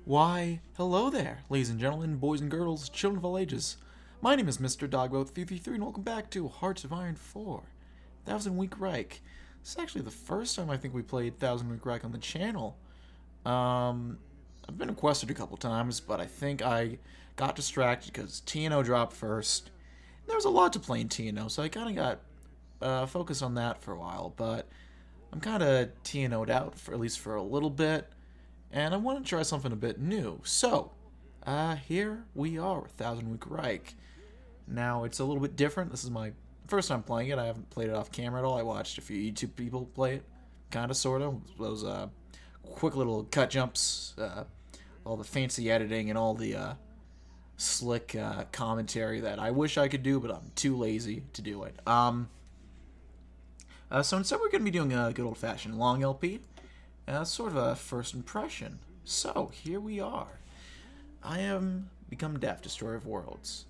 Why, hello there, ladies and gentlemen, boys and girls, children of all ages. My name is Mr. Dogboat333, and welcome back to Hearts of Iron 4, 1000 Week Reich. This is actually the first time I think we played 1000 Week Reich on the channel. I've been requested a couple times, but I think I got distracted because TNO dropped first. There was a lot to play in TNO, so I kind of got focused on that for a while, but I'm kind of TNO'd out, for at least for a little bit. And I want to try something a bit new. So, here we are with 1000 Week Reich. Now, it's a little bit different. This is my first time playing it. I haven't played it off camera at all. I watched a few YouTube people play it. Kind of, sort of. Those quick little cut jumps, all the fancy editing, and all the slick commentary that I wish I could do, but I'm too lazy to do it. So instead we're going to be doing a good old-fashioned long LP. Sort of a first impression. So, here we are. I am become Death, Destroyer of Worlds.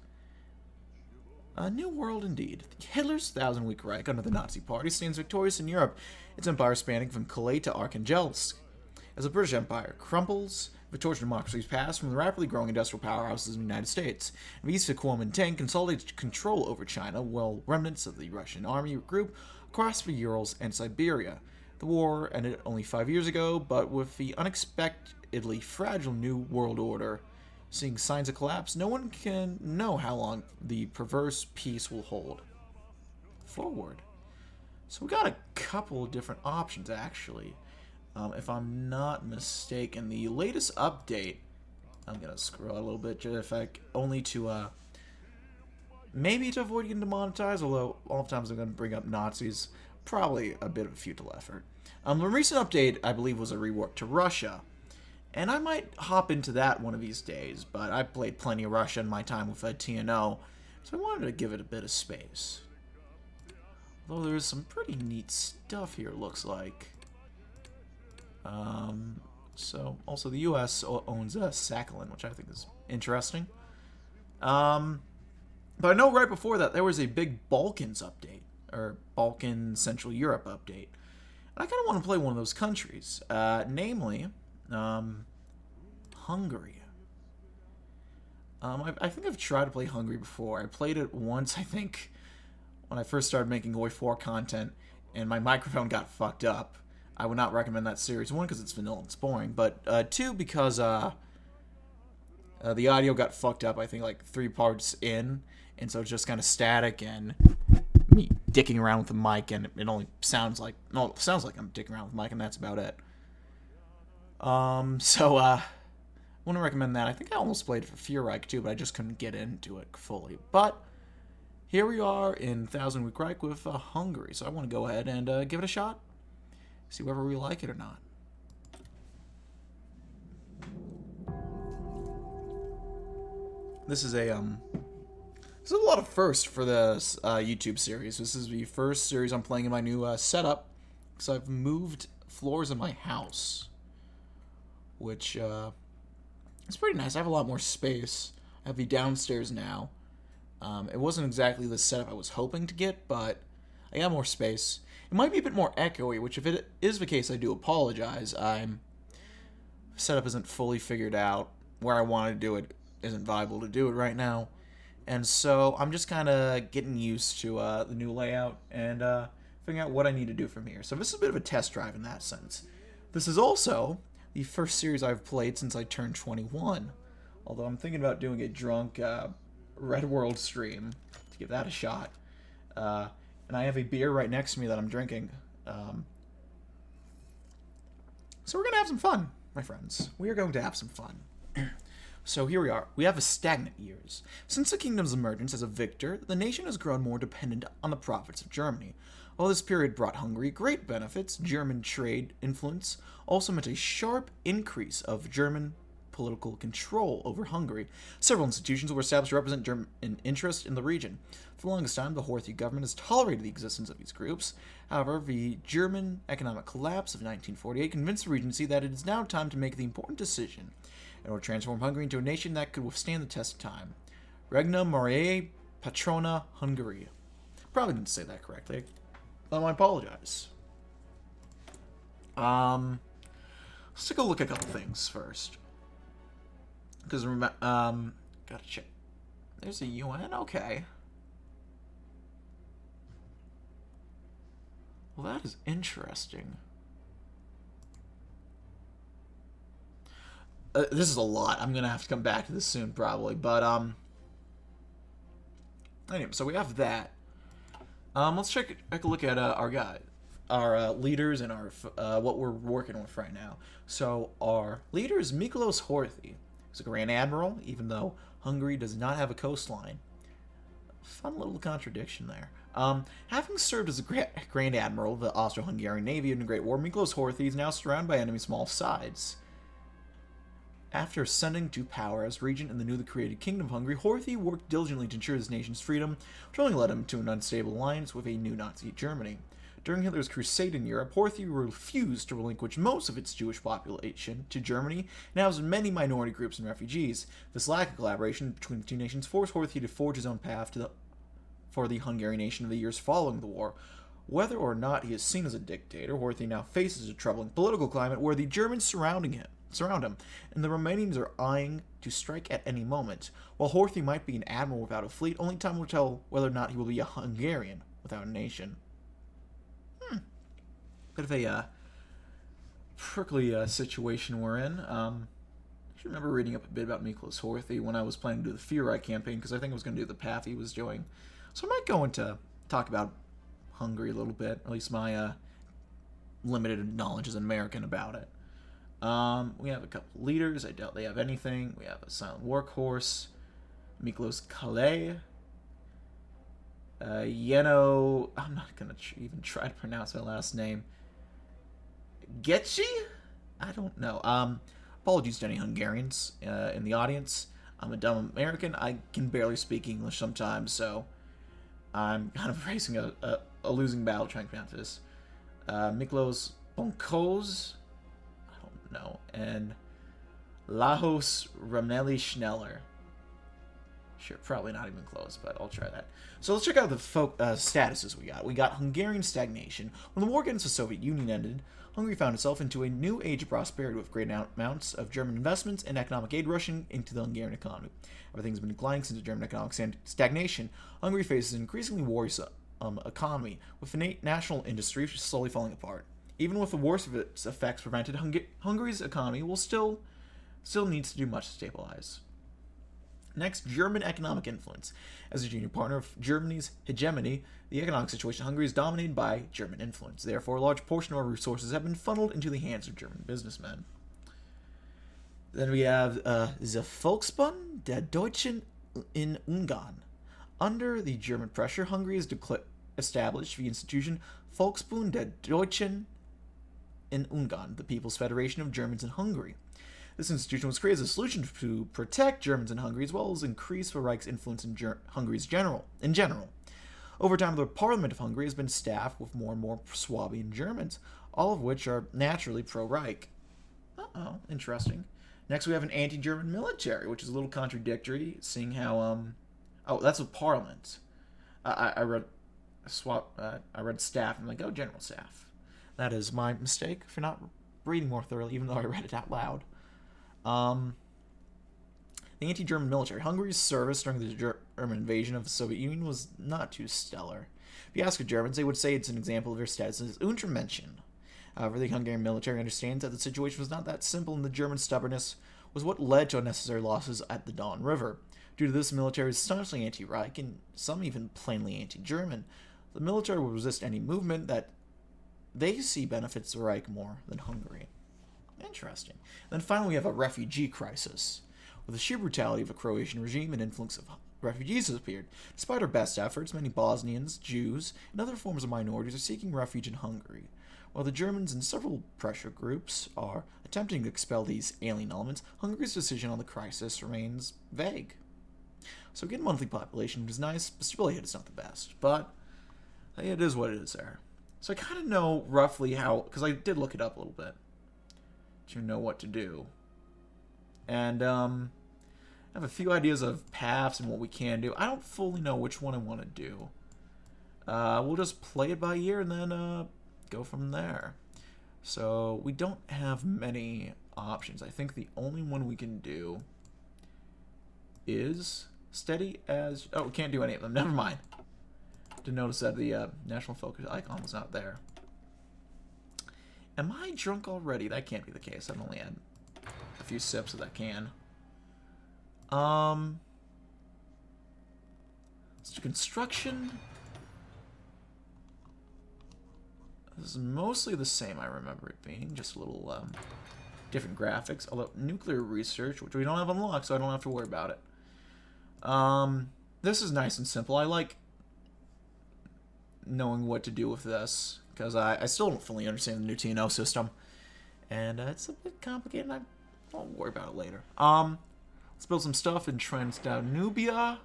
A new world indeed. Hitler's 1000 Week Reich under the Nazi Party stands victorious in Europe, its empire spanning from Calais to Arkhangelsk. As the British Empire crumbles, victorious democracies pass from the rapidly growing industrial powerhouses in the United States. And East Kuomintang consolidates control over China, while remnants of the Russian army group across the Urals and Siberia. The war ended only 5 years ago, but with the unexpectedly fragile New World Order seeing signs of collapse, no one can know how long the perverse peace will hold. Forward. So we got a couple of different options, actually. If I'm not mistaken, the latest update, I'm going to scroll out a little bit, only to, maybe to avoid getting demonetized, although all the times I'm going to bring up Nazis. Probably a bit of a futile effort. The recent update, I believe, was a rework to Russia, and I might hop into that one of these days, but I played plenty of Russia in my time with TNO, so I wanted to give it a bit of space. Although there's some pretty neat stuff here, it looks like. So, also the U.S. owns Sakhalin, which I think is interesting. But I know right before that, there was a big Balkans update. Or Balkan Central Europe update. And I kind of want to play one of those countries, namely Hungary. I think I've tried to play Hungary before. I played it once, I think, when I first started making HoI 4 content, and my microphone got fucked up. I would not recommend that series. One, because it's vanilla and it's boring, but two, because the audio got fucked up, I think, like 3 parts in, and so it's just kind of static and me dicking around with the mic, and it only sounds like I'm dicking around with the mic, and that's about it. I wouldn't recommend that. I think I almost played for Fear Reich too, but I just couldn't get into it fully. But here we are in 1000 Week Reich with Hungary, so I want to go ahead and give it a shot, see whether we like it or not. This is a There's a lot of firsts for this YouTube series. This is the first series I'm playing in my new setup, because I've moved floors in my house, which is pretty nice. I have a lot more space. I have the downstairs now. It wasn't exactly the setup I was hoping to get, but I got more space. It might be a bit more echoey, which if it is the case, I do apologize. Setup isn't fully figured out. Where I want to do it isn't viable to do it right now. And so I'm just kind of getting used to the new layout and figuring out what I need to do from here. So this is a bit of a test drive in that sense. This is also the first series I've played since I turned 21. Although I'm thinking about doing a drunk Red World stream to give that a shot. And I have a beer right next to me that I'm drinking. So we're going to have some fun, my friends. We are going to have some fun. So here we are. We have a stagnant years. Since the kingdom's emergence as a victor, the nation has grown more dependent on the profits of Germany. While this period brought Hungary great benefits, German trade influence also meant a sharp increase of German political control over Hungary. Several institutions were established to represent German interest in the region. For the longest time, the HoI government has tolerated the existence of these groups. However, the German economic collapse of 1948 convinced the Regency that it is now time to make the important decision in order to transform Hungary into a nation that could withstand the test of time. Regna Mariae Patrona Hungary. Probably didn't say that correctly. I apologize. Let's take a look at a couple things first. Because, gotta check. There's a UN? Okay. Well, that is interesting. This is a lot. I'm gonna have to come back to this soon, probably. But, anyway, so we have that. Let's take a look at our leaders and our what we're working with right now. So our leader is Miklos Horthy. He's a Grand Admiral, even though Hungary does not have a coastline. Fun little contradiction there. Having served as a Grand Admiral of the Austro-Hungarian Navy in the Great War, Miklos Horthy is now surrounded by enemy small sides. After ascending to power as regent in the newly created Kingdom of Hungary, Horthy worked diligently to ensure his nation's freedom, which only led him to an unstable alliance with a new Nazi Germany. During Hitler's crusade in Europe, Horthy refused to relinquish most of its Jewish population to Germany and housed many minority groups and refugees. This lack of collaboration between the two nations forced Horthy to forge his own path for the Hungarian nation in the years following the war. Whether or not he is seen as a dictator, Horthy now faces a troubling political climate where the Germans surround him, and the Romanians are eyeing to strike at any moment. While Horthy might be an admiral without a fleet, only time will tell whether or not he will be a Hungarian without a nation. Bit of a prickly situation we're in. I remember reading up a bit about Miklos Horthy when I was planning to do the Reich campaign, because I think I was going to do the path he was doing. So I might go into talk about Hungary a little bit, at least my limited knowledge as an American about it. We have a couple leaders. I doubt they have anything. We have a silent workhorse, Miklos Calais. Yeno, I'm not going to even try to pronounce my last name. Getchi? I don't know. Apologies to any Hungarians in the audience. I'm a dumb American. I can barely speak English sometimes, so I'm kind of facing a losing battle trying to pronounce this. Miklos Bonkos, I don't know, and Lajos Rameli Schneller. Sure, probably not even close, but I'll try that. So let's check out the statuses we got. We got Hungarian stagnation. When the war against the Soviet Union ended, Hungary found itself into a new age of prosperity with great amounts of German investments and economic aid rushing into the Hungarian economy. Everything's been declining since the German economic stagnation. Hungary faces an increasingly worrisome economy, with the national industry slowly falling apart. Even with the worst of its effects prevented, Hungary's economy will still needs to do much to stabilize. Next, German economic influence. As a junior partner of Germany's hegemony, the economic situation in Hungary is dominated by German influence. Therefore, a large portion of our resources have been funneled into the hands of German businessmen. Then we have the Volksbund der Deutschen in Ungarn. Under the German pressure, Hungary has established the institution Volksbund der Deutschen in Ungarn, the People's Federation of Germans in Hungary. This institution was created as a solution to protect Germans in Hungary, as well as increase the Reich's influence in Hungary's general. Over time, the Parliament of Hungary has been staffed with more and more Swabian Germans, all of which are naturally pro-Reich. Interesting. Next, we have an anti-German military, which is a little contradictory, seeing how that's a Parliament. I read staff, and I'm like, oh, general staff. That is my mistake for not reading more thoroughly, even though I read it out loud. The anti-German military. Hungary's service during the German invasion of the Soviet Union was not too stellar. If you ask the Germans, they would say it's an example of their status as Untermenschen. However, the Hungarian military understands that the situation was not that simple, and the German stubbornness was what led to unnecessary losses at the Don River. Due to this, the military is staunchly anti-Reich, and some even plainly anti-German. The military will resist any movement that they see benefits the Reich more than Hungary. Interesting. Then finally, we have a refugee crisis. With the sheer brutality of the Croatian regime, an influx of refugees has appeared. Despite our best efforts, many Bosnians, Jews, and other forms of minorities are seeking refuge in Hungary. While the Germans and several pressure groups are attempting to expel these alien elements, Hungary's decision on the crisis remains vague. So again, monthly population is nice, but stability is not the best. But it is what it is there. So I kind of know roughly how, because I did look it up a little bit, to know what to do. And I have a few ideas of paths and what we can do. I don't fully know which one I want to do. We'll just play it by ear and then go from there. So we don't have many options. I think the only one we can do is steady as... Oh, we can't do any of them. Never mind. Didn't notice that the national focus icon was not there. Am I drunk already? That can't be the case. I've only had a few sips of that can. Let's do construction. This is mostly the same, I remember it being. Just a little different graphics. Although nuclear research, which we don't have unlocked, so I don't have to worry about it. This is nice and simple. I like knowing what to do with this, because I still don't fully understand the new TNO system. And it's a bit complicated, and I won't worry about it later. Let's build some stuff in Transdanubia.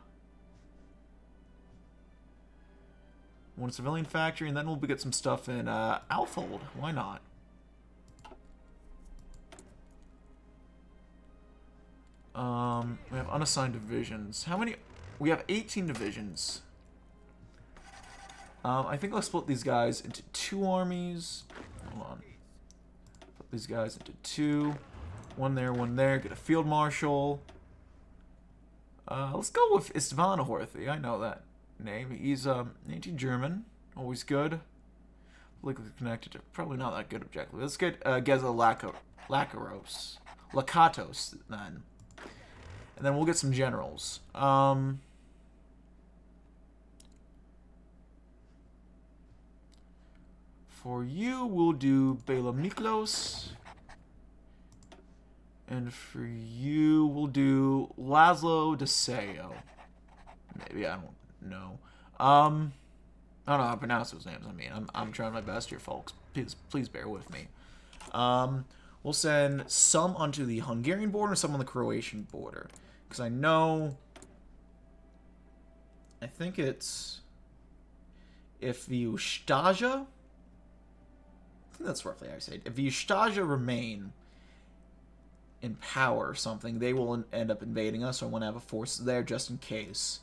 One civilian factory, and then we'll get some stuff in Alfold. Why not? We have unassigned divisions. How many? We have 18 divisions. I think I'll split these guys into 2 armies. Hold on. Put these guys into 2. One there. Get a field marshal. Let's go with István Horthy. I know that name. He's anti-German. Always good. Politically connected to probably not that good objective. Let's get Geza Lakatos then. And then we'll get some generals. For you, we'll do Bela Miklos. And for you, we'll do Laszlo Deseo. Maybe, I don't know. I don't know how to pronounce those names. I mean, I'm trying my best here, folks. Please bear with me. We'll send some onto the Hungarian border, some on the Croatian border. Because I know... I think it's... If the Ustaja... I think that's roughly how I say it. If the Ustaja remain in power or something, they will end up invading us, so I want to have a force there just in case.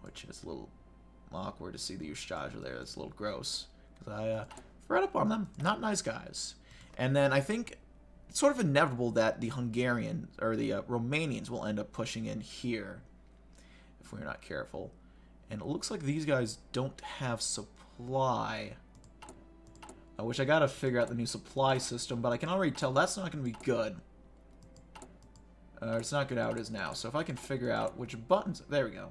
Which is a little awkward to see the Ustaja there. That's a little gross. Because I read up on them. Not nice guys. And then I think it's sort of inevitable that the Hungarians, or the Romanians, will end up pushing in here. If we're not careful. And it looks like these guys don't have supply. Which I gotta figure out the new supply system, but I can already tell that's not gonna be good. It's not good how it is now. So if I can figure out which buttons... There we go.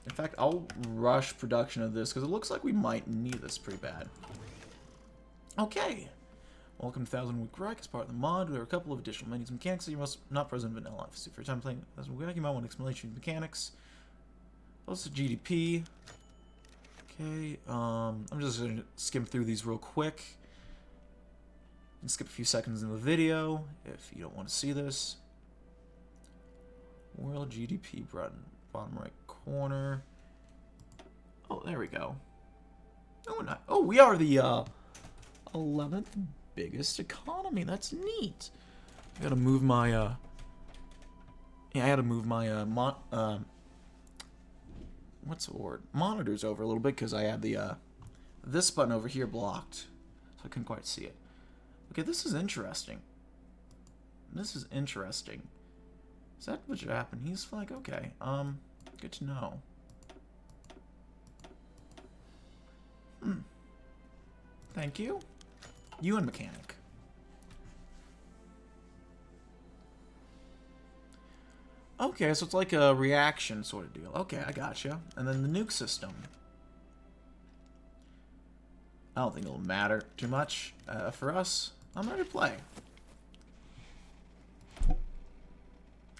In fact, I'll rush production of this, because it looks like we might need this pretty bad. Okay. Welcome to 1000 Week Reich as part of the mod. There are a couple of additional menus and mechanics that you must not present in vanilla. For your time playing 1000 Week Reich, you might want to explanation of mechanics. Also GDP. Okay, I'm just going to skim through these real quick. And skip a few seconds in the video if you don't want to see this. World GDP bottom right corner. Oh, there we go. Oh, we are the 11th biggest economy. That's neat. I gotta move my yeah, I gotta move my what's the word? Monitors over a little bit because I had the this button over here blocked, so I couldn't quite see it. Okay, this is interesting. This is interesting. Is that what Japanese flag? Okay, good to know. Thank you. You and mechanic. Okay, so it's like a reaction sort of deal. Okay, I gotcha. And then the nuke system. I don't think it'll matter too much for us. I'm ready to play.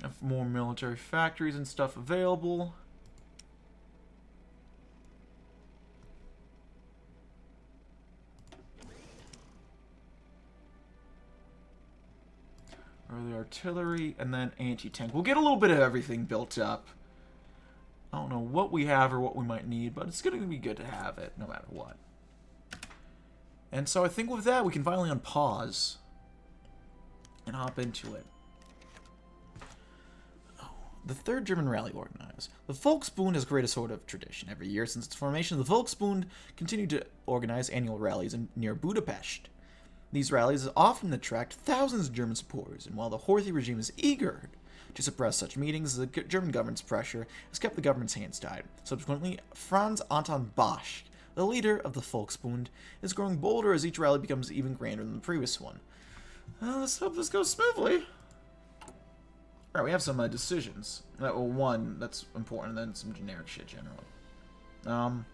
Have more military factories and stuff available. Early artillery, and then anti-tank. We'll get a little bit of everything built up. I don't know what we have or what we might need, but it's going to be good to have it, no matter what. And so I think with that, we can finally unpause and hop into it. Oh, The third German rally organized. The Volksbund has created a sort of tradition. Every year since its formation, the Volksbund continued to organize annual rallies near Budapest. These rallies often attract thousands of German supporters, and while the Horthy regime is eager to suppress such meetings, the German government's pressure has kept the government's hands tied. Subsequently, Franz Anton Bosch, the leader of the Volksbund, is growing bolder as each rally becomes even grander than the previous one. Let's hope this goes smoothly. Alright, we have some decisions. Well, one that's important, and then some generic shit generally.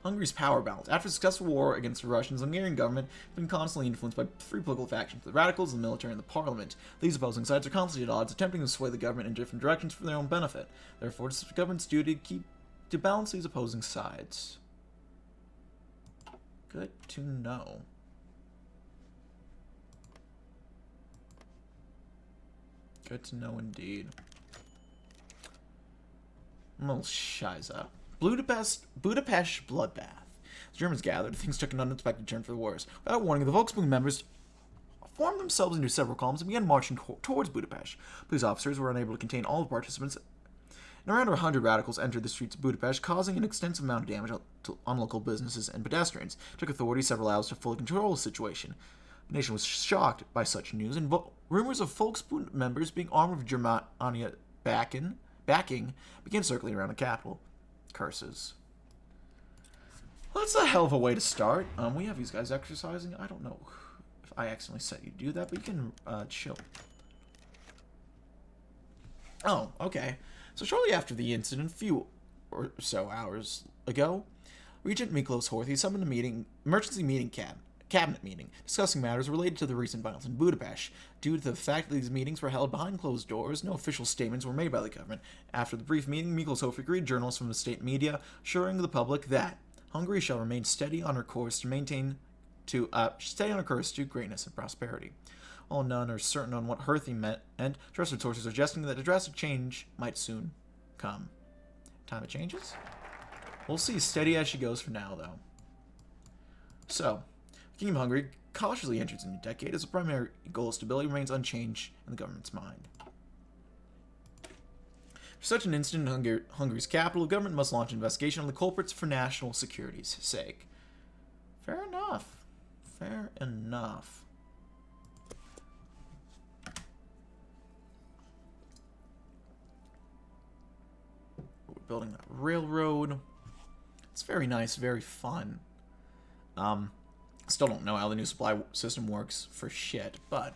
Hungary's power balance. After a successful war against the Russians, the Hungarian government has been constantly influenced by three political factions: the radicals, the military, and the parliament. These opposing sides are constantly at odds, attempting to sway the government in different directions for their own benefit. Therefore, it's the government's duty to balance these opposing sides. Good to know. Good to know indeed. I'm a little shiza. Budapest bloodbath. The Germans gathered. Things took an unexpected turn for the worse. Without warning, the Volksbund members formed themselves into several columns and began marching towards Budapest. Police officers were unable to contain all the participants, and around 100 radicals entered the streets of Budapest, causing an extensive amount of damage on local businesses and pedestrians. It took authorities several hours to fully control the situation. The nation was shocked by such news, and rumors of Volksbund members being armed with Germania backing began circulating around the capital. Curses. Well, that's a hell of a way to start. We have these guys exercising. I don't know if I accidentally set you to do that, but you can chill. Oh, okay. So shortly after the incident, a few or so hours ago, Regent Miklos Horthy summoned a emergency cabinet meeting, discussing matters related to the recent violence in Budapest. Due to the fact that these meetings were held behind closed doors, no official statements were made by the government. After the brief meeting, Miklos Horthy agreed journalists from the state media, assuring the public that Hungary shall remain steady on her course to greatness and prosperity. While none are certain on what Horthy meant, and trusted sources are suggesting that a drastic change might soon come. Time it changes? We'll see. Steady as she goes for now, though. So, the King of Hungary cautiously enters a new decade as the primary goal of stability remains unchanged in the government's mind. For such an incident in Hungary's capital, the government must launch an investigation on the culprits for national security's sake. Fair enough. Fair enough. We're building that railroad. It's very nice, very fun. Still don't know how the new supply system works for shit, but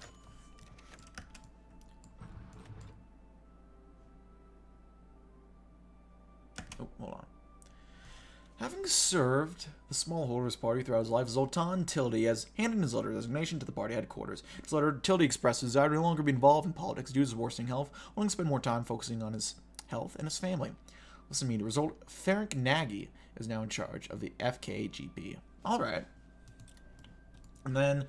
oh, hold on. Having served the smallholders party throughout his life, Zoltán Tildy has handed his letter of resignation to the party headquarters. In his letter, Tildy expressed his desire to no longer be involved in politics due to his worsening health, wanting to spend more time focusing on his health and his family. Listen to me. The result, Ferenc Nagy is now in charge of the FKGB. Alright. And then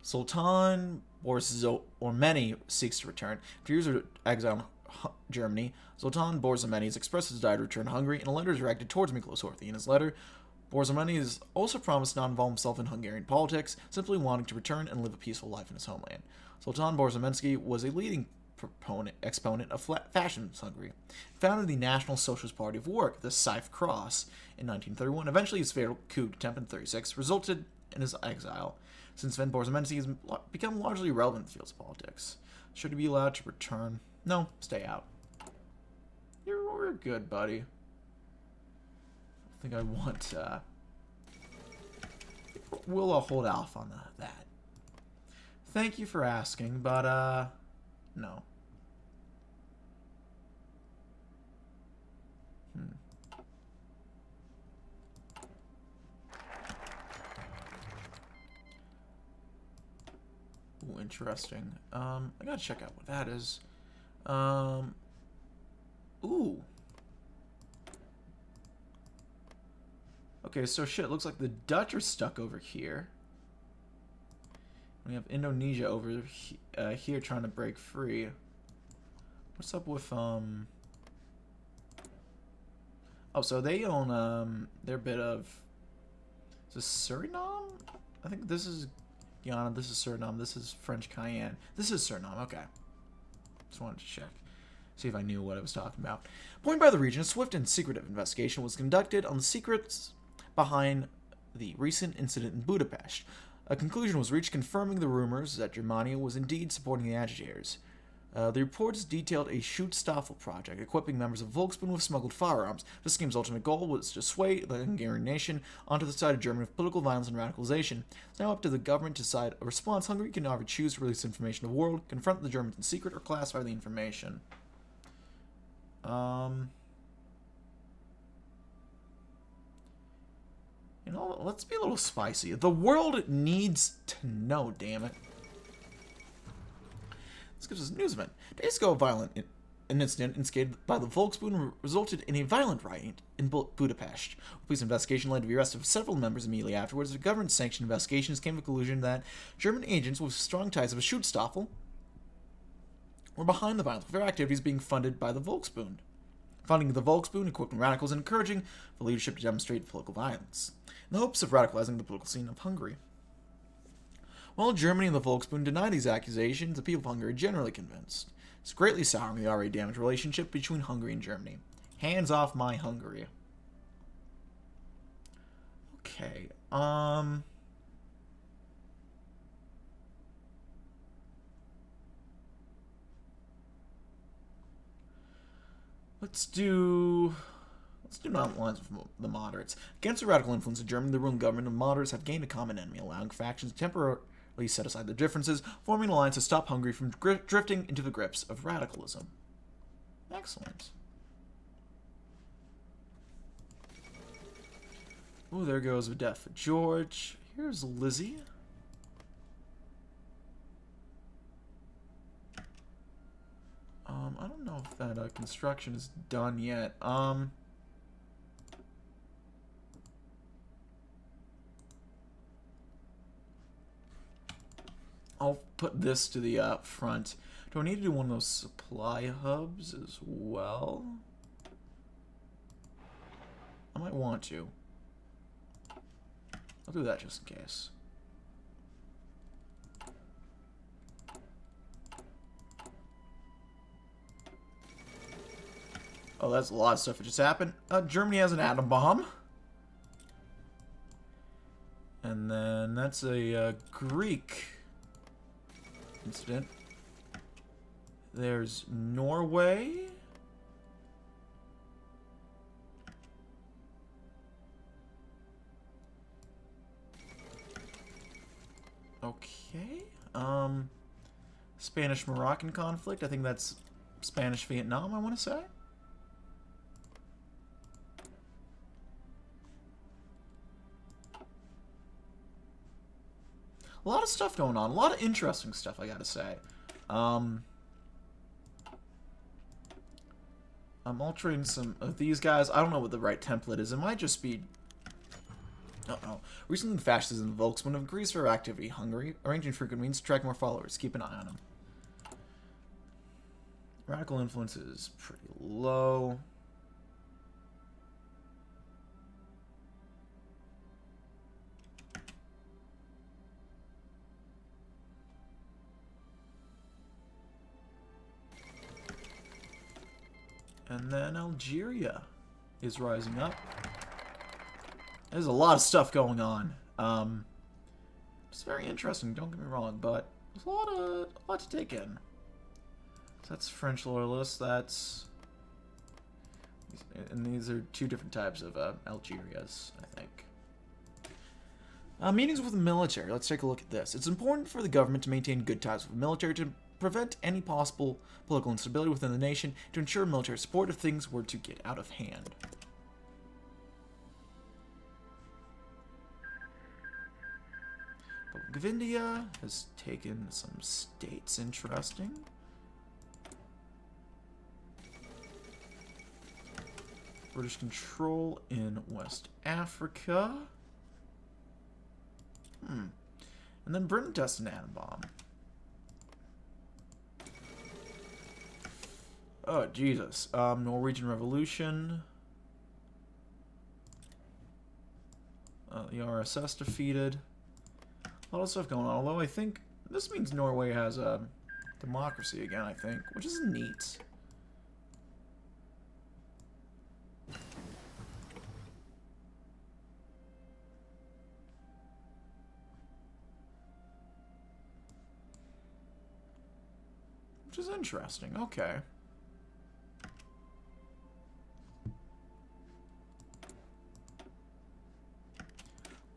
Sultan Boris Ormeni seeks to return. After years of exile in Germany, Sultan Boris Ormeni has expressed his desire to return to Hungary in a letter directed towards Miklos Horthy. In his letter, Boris Ormeni has also promised not to involve himself in Hungarian politics, simply wanting to return and live a peaceful life in his homeland. Sultan Boris Ormeni was a leading exponent of fashion in Hungary. He founded the National Socialist Party of Work, the Scythe Cross, in 1931. Eventually, his fatal coup attempt in 1936 resulted in his exile. Since then, Boris Ormeni has become largely irrelevant in the fields of politics. Should he be allowed to return? No, stay out. You're good, buddy. I think I want, we'll hold off on that. Thank you for asking, but, no. Ooh, interesting. I gotta check out what that is. Ooh. Okay, so shit, looks like the Dutch are stuck over here. We have Indonesia over here trying to break free. What's up with, Oh, so they own, their bit of... Is this Suriname? I think this is Guyana, this is Suriname, this is French Cayenne. This is Suriname, okay. Just wanted to check. See if I knew what I was talking about. Appointed by the region, a swift and secretive investigation was conducted on the secrets behind the recent incident in Budapest. A conclusion was reached confirming the rumors that Germany was indeed supporting the agitators. The reports detailed a Schutzstaffel project, equipping members of Volksbund with smuggled firearms. The scheme's ultimate goal was to sway the Hungarian nation onto the side of Germany with political violence and radicalization. It's now up to the government to decide a response. Hungary can either choose to release information to the world, confront the Germans in secret, or classify the information. You know, let's be a little spicy. The world needs to know, damn it. This gives us a news event. Days ago, an incident instigated by the Volksbund resulted in a violent riot in Budapest. A police investigation led to the arrest of several members immediately afterwards. The government-sanctioned investigations came to the conclusion that German agents with strong ties of a Schutzstaffel were behind the violence, with their activities being funded by the Volksbund. Funding the Volksbund, equipping radicals, and encouraging the leadership to demonstrate political violence, in the hopes of radicalizing the political scene of Hungary. While Germany and the Volksbund deny these accusations, the people of Hungary are generally convinced. It's greatly souring the already damaged relationship between Hungary and Germany. Hands off my Hungary. Okay, Let's do non-alliance with the moderates. Against the radical influence of Germany, the ruling government and moderates have gained a common enemy, allowing factions to temporarily set aside their differences, forming an alliance to stop Hungary from drifting into the grips of radicalism. Excellent. Oh, there goes the death of George. Here's Lizzie. I don't know if that construction is done yet. I'll put this to the front. Do I need to do one of those supply hubs as well? I might want to. I'll do that just in case. Oh, that's a lot of stuff that just happened. Germany has an atom bomb. And then that's a Greek incident. There's Norway. Okay. Spanish-Moroccan conflict. I think that's Spanish-Vietnam, I want to say. A lot of stuff going on. A lot of interesting stuff, I gotta say. I'm altering some of these guys. I don't know what the right template is. It might just be... Uh-oh. Recently, the fascists in the Volksbund have increased their activity in Hungary, arranging frequent means to attract more followers. Keep an eye on them. Radical influence is pretty low. And then Algeria is rising up. There's a lot of stuff going on. It's very interesting, don't get me wrong, but there's a lot to take in. So that's French loyalists, that's... And these are two different types of Algerias, I think. Meetings with the military. Let's take a look at this. It's important for the government to maintain good ties with the military to prevent any possible political instability within the nation, to ensure military support if things were to get out of hand. Republic of India has taken some states. Interesting. British control in West Africa. And then Britain tests an atom bomb. Oh, Jesus. Norwegian Revolution. The RSS defeated. A lot of stuff going on. Although I think this means Norway has a democracy again, I think. Which is neat. Which is interesting. Okay.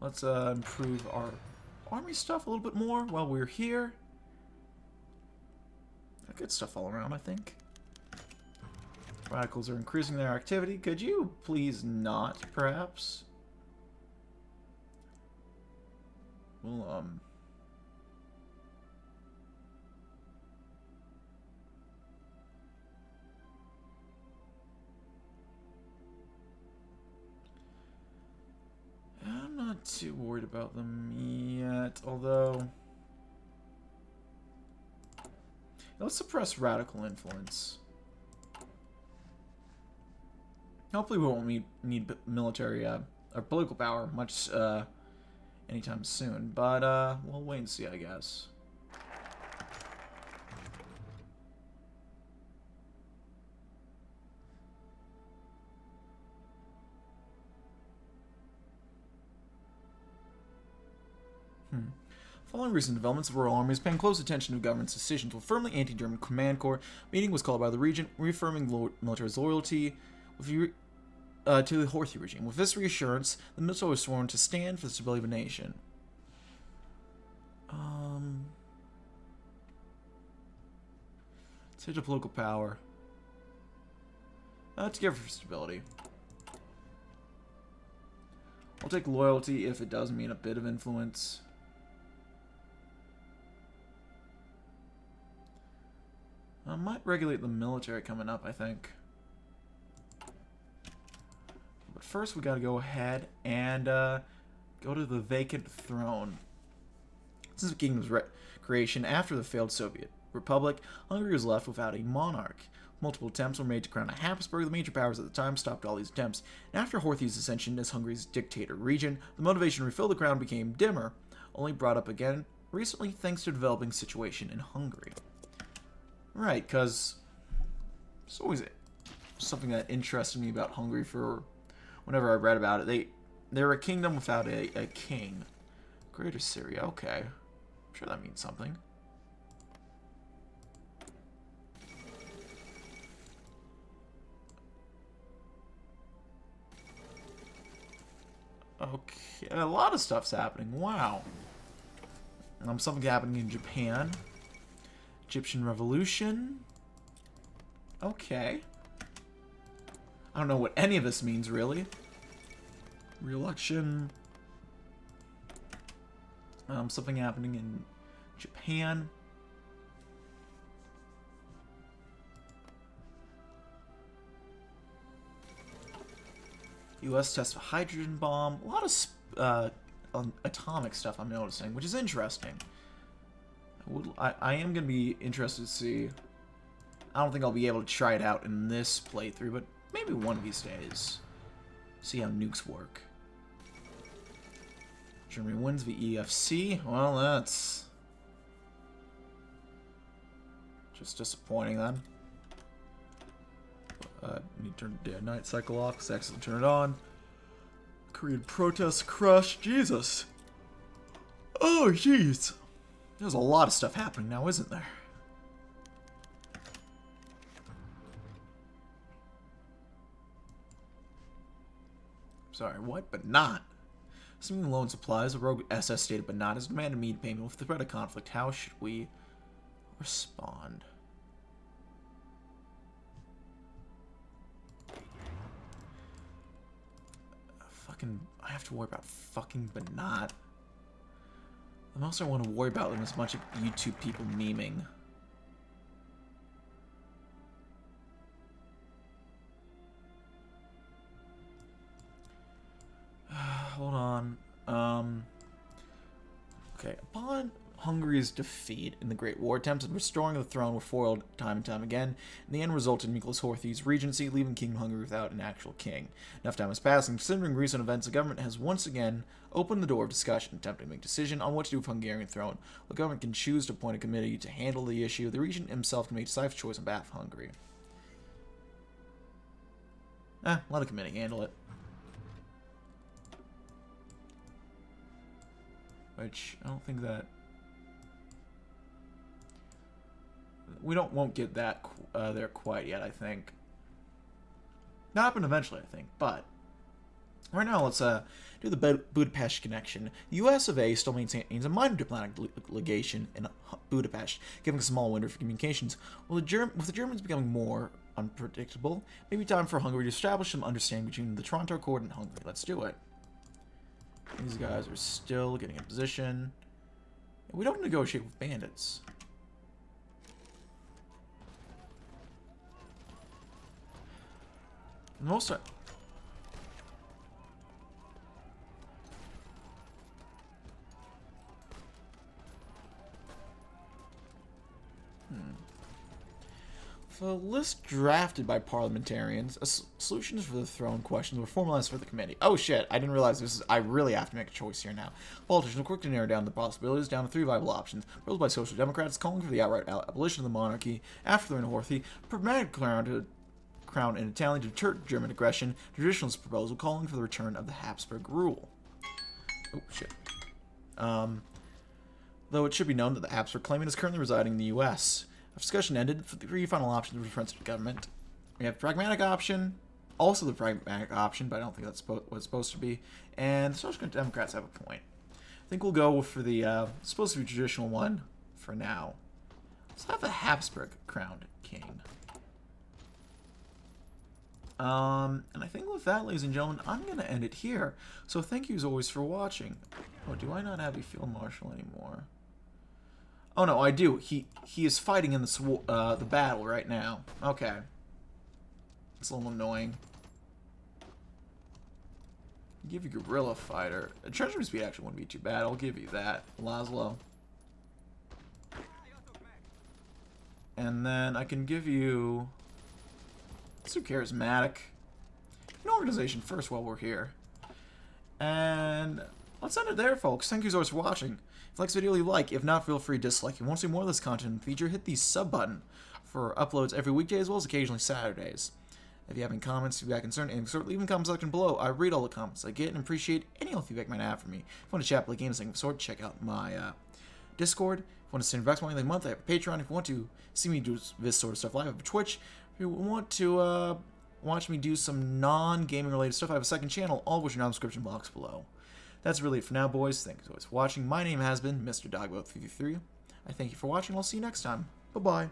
Let's improve our army stuff a little bit more while we're here. Got good stuff all around, I think. Radicals are increasing their activity. Could you please not, perhaps? Well, I'm not too worried about them yet, although... Let's suppress radical influence. Hopefully we won't need military or political power much anytime soon, but we'll wait and see, I guess. Following recent developments, the Royal Army is paying close attention to government's decisions with firmly anti-German command corps. Meeting was called by the regent, reaffirming military's loyalty to the HoI regime. With this reassurance, the military was sworn to stand for the stability of the nation. Let's hit the political power. Together for stability. I'll take loyalty if it does mean a bit of influence. I might regulate the military coming up, I think. But first we gotta go ahead and go to the vacant throne. Since the kingdom's creation after the failed Soviet Republic, Hungary was left without a monarch. Multiple attempts were made to crown a Habsburg. The major powers at the time stopped all these attempts. And after HoI's ascension as Hungary's dictator regent, the motivation to refill the crown became dimmer, only brought up again recently thanks to the developing situation in Hungary. Right, because it's always something that interested me about Hungary for whenever I read about it. They're a kingdom without a king. Greater Syria, okay. I'm sure that means something. Okay, a lot of stuff's happening. Wow. Something happening in Japan. Egyptian Revolution. Okay. I don't know what any of this means, really. Re-election. Something happening in Japan. U.S. tests a hydrogen bomb. A lot of atomic stuff I'm noticing, which is interesting. I am going to be interested to see. I don't think I'll be able to try it out in this playthrough, but maybe one of these days. See how nukes work. Germany wins the EFC. Well, that's just disappointing then. Need to turn the day and night cycle off because excellent. Turn it on. Korean protests crush. Jesus. Oh, jeez. There's a lot of stuff happening now, isn't there? Sorry, what? But not. Assuming loan supplies, the rogue SS stated but not has demanded immediate payment with the threat of conflict. How should we respond? I have to worry about fucking but not. The most I want to worry about them is a bunch of YouTube people memeing. Hold on. Okay, upon Hungary's defeat in the Great War, attempts at restoring the throne were foiled time and time again, and the end resulted in Nicholas HoI's regency, leaving Kingdom Hungary without an actual king. Enough time has passed, and considering recent events, the government has once again opened the door of discussion, attempting to make a decision on what to do with the Hungarian throne. The government can choose to appoint a committee to handle the issue. The regent himself can make a decisive choice on behalf of Hungary. Let a committee handle it. Which, I don't think that... won't get that there quite yet, I think. That'll happen eventually, I think, but right now let's do the Budapest connection. The U.S. of A. still maintains a minor diplomatic legation in Budapest, giving a small window for communications. With the Germans becoming more unpredictable, maybe time for Hungary to establish some understanding between the Toronto Accord and Hungary. Let's do it. These guys are still getting in position. We don't negotiate with bandits. Most are... For a list drafted by parliamentarians, solutions for the throne questions were formalized for the committee. Oh shit, I didn't realize this is... I really have to make a choice here now. Politicians were quick to narrow down the possibilities down to 3 viable options. Proposed by Social Democrats calling for the outright abolition of the monarchy after the Horthy, pragmatic crown in Italian to deter German aggression, traditionalist proposal calling for the return of the Habsburg rule. Oh shit. Though it should be known that the Habsburg claimant is currently residing in the U.S. Discussion ended for the 3 final options of the government. We have pragmatic option, also the pragmatic option, but I don't think that's what it's supposed to be. And the Social Democrats have a point. I think we'll go for the supposed to be traditional one for now. Let's have the Habsburg crowned king. And I think with that, ladies and gentlemen, I'm going to end it here. So thank you as always for watching. Oh, do I not have a field marshal anymore? Oh no, I do. He is fighting in the battle right now. Okay. It's a little annoying. Give you guerrilla fighter. Treasury speed actually wouldn't be too bad. I'll give you that, Laszlo. And then I can give you... Let's do charismatic. An organization first while we're here. And let's end it there, folks. Thank you so much for watching. If you like this video, leave a like. If not, feel free to dislike. If you want to see more of this content in the future, hit the sub button for uploads every weekday as well as occasionally Saturdays. If you have any comments, feedback, concern, any sort, leave in the comment section below. I read all the comments I get and appreciate any feedback you might have for me. If you want to chat, play games, of sort, check out my Discord. If you want to send back to me month, I have a Patreon. If you want to see me do this sort of stuff live, I have a Twitch. If you want to watch me do some non-gaming related stuff, I have a second channel, all of which are in the description box below. That's really it for now, boys. Thank you always for watching. My name has been Mr. Dogboat333. I thank you for watching. I'll see you next time. Bye-bye.